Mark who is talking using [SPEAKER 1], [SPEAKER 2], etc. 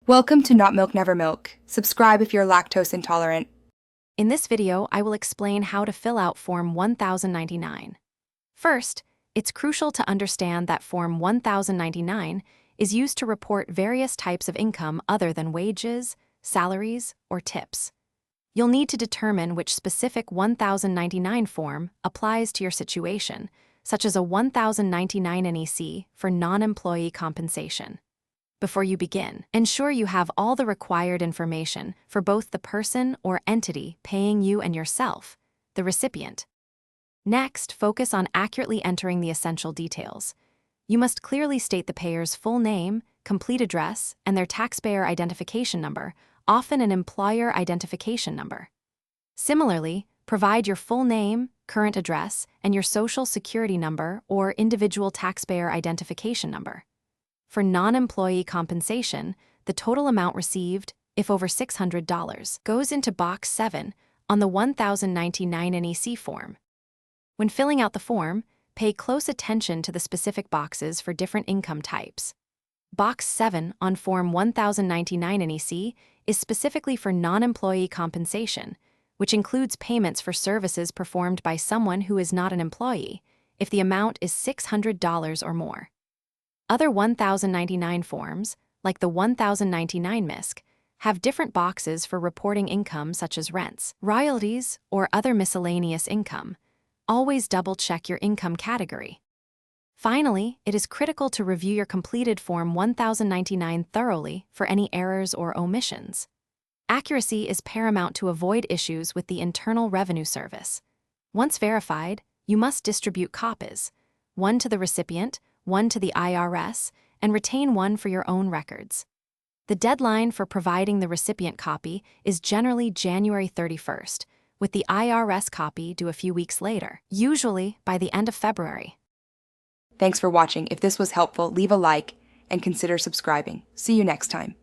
[SPEAKER 1] Welcome to Not Milk Never Milk. Subscribe if you're lactose intolerant.
[SPEAKER 2] In this video, I will explain how to fill out Form 1099. First, it's crucial to understand that Form 1099 is used to report various types of income other than wages, salaries, or tips. You'll need to determine which specific 1099 form applies to your situation, such as a 1099 NEC for non-employee compensation. Before you begin, ensure you have all the required information for both the person or entity paying you and yourself, the recipient. Next, focus on accurately entering the essential details. You must clearly state the payer's full name, complete address, and their taxpayer identification number, often an employer identification number. Similarly, provide your full name, current address, and your social security number or individual taxpayer identification number. For non-employee compensation, the total amount received, if over $600, goes into Box 7 on the 1099 NEC form. When filling out the form, pay close attention to the specific boxes for different income types. Box 7 on Form 1099 NEC is specifically for non-employee compensation, which includes payments for services performed by someone who is not an employee, if the amount is $600 or more. Other 1099 forms, like the 1099 MISC, have different boxes for reporting income such as rents, royalties, or other miscellaneous income. Always double-check your income category. Finally, it is critical to review your completed Form 1099 thoroughly for any errors or omissions. Accuracy is paramount to avoid issues with the Internal Revenue Service. Once verified, you must distribute copies, one to the recipient, one to the IRS, and retain one for your own records. The deadline for providing the recipient copy is generally January 31st, with the IRS copy due a few weeks later, usually by the end of February.
[SPEAKER 1] Thanks for watching. If this was helpful, leave a like and consider subscribing. See you next time.